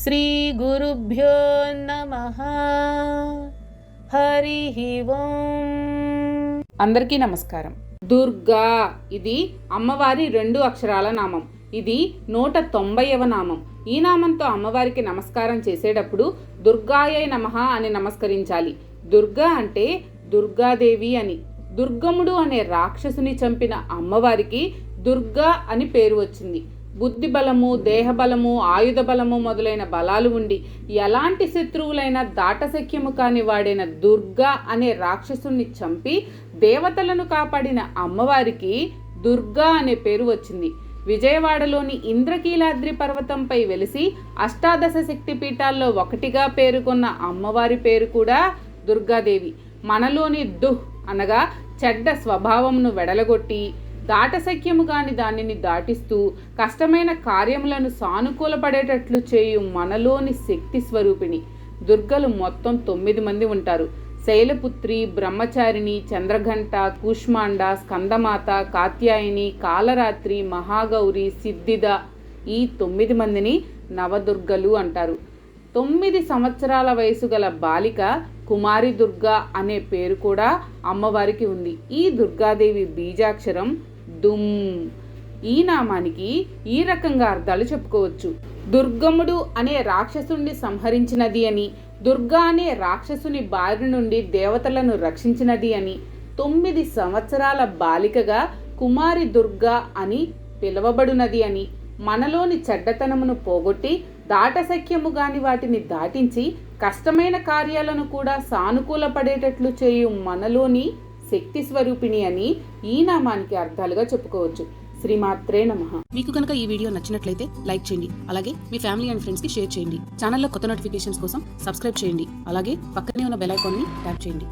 శ్రీ గురుభ్యో నమః. హరి ఓం. అందరికీ నమస్కారం. దుర్గా ఇది అమ్మవారి 2 అక్షరాల నామం. ఇది 190వ నామం. ఈ నామంతో అమ్మవారికి నమస్కారం చేసేటప్పుడు దుర్గాయై నమః అని నమస్కరించాలి. దుర్గా అంటే దుర్గాదేవి అని. దుర్గముడు అనే రాక్షసుని చంపిన అమ్మవారికి దుర్గా అని పేరు వచ్చింది. బుద్ధి బలము, దేహ బలము, ఆయుధ బలము మొదలైన బలాలు ఉండి ఎలాంటి శత్రువులైనా దాటశక్యము కాని వాడైన దుర్గా అనే రాక్షసుని చంపి దేవతలను కాపాడిన అమ్మవారికి దుర్గా అనే పేరు వచ్చింది. విజయవాడలోని ఇంద్రకీలాద్రి పర్వతంపై వెలిసి అష్టాదశ శక్తి పీఠాల్లో ఒకటిగా పేరుకొన్న అమ్మవారి పేరు కూడా దుర్గాదేవి. మనలోని దుహ్ అనగా చెడ్డ స్వభావమును వెడలగొట్టి దాటశక్యము కాని దానిని దాటిస్తూ కష్టమైన కార్యములను సానుకూలపడేటట్లు చేయు మనలోని శక్తి స్వరూపిణి. దుర్గలు మొత్తం 9 మంది ఉంటారు. శైలపుత్రి, బ్రహ్మచారిణి, చంద్రఘంట, కూష్మాండ, స్కందమాత, కాత్యాయని, కాలరాత్రి, మహాగౌరి, సిద్ధిద ఈ 9 మందిని నవదుర్గలు అంటారు. 9 సంవత్సరాల వయసు గల బాలిక కుమారి దుర్గా అనే పేరు కూడా అమ్మవారికి ఉంది. ఈ దుర్గాదేవి బీజాక్షరం దుమ్. ఈ నామానికి ఈ రకంగా అర్థాలు చెప్పుకోవచ్చు. దుర్గముడు అనే రాక్షసుని సంహరించినది అని, దుర్గా అనే రాక్షసుని బారి నుండి దేవతలను రక్షించినది అని, 9 సంవత్సరాల బాలికగా కుమారి దుర్గా అని పిలువబడునది అని, మనలోని చెడ్డతనమును పోగొట్టి దాటశక్యము గాని వాటిని దాటించి కష్టమైన కార్యాలను కూడా సానుకూలపడేటట్లు చేయు మనలోని శక్తి స్వరూపిణి అని ఈ నామానికి అర్థాలుగా చెప్పుకోవచ్చు. శ్రీమాత్రే నమః. మీకు కనుక ఈ వీడియో నచ్చినట్లయితే లైక్ చేయండి. అలాగే మీ ఫ్యామిలీ అండ్ ఫ్రెండ్స్ కి షేర్ చేయండి. ఛానల్లో కొత్త నోటిఫికేషన్స్ కోసం సబ్స్క్రైబ్ చేయండి. అలాగే పక్కనే ఉన్న బెల్ ఐకాన్ ని ట్యాప్ చేయండి.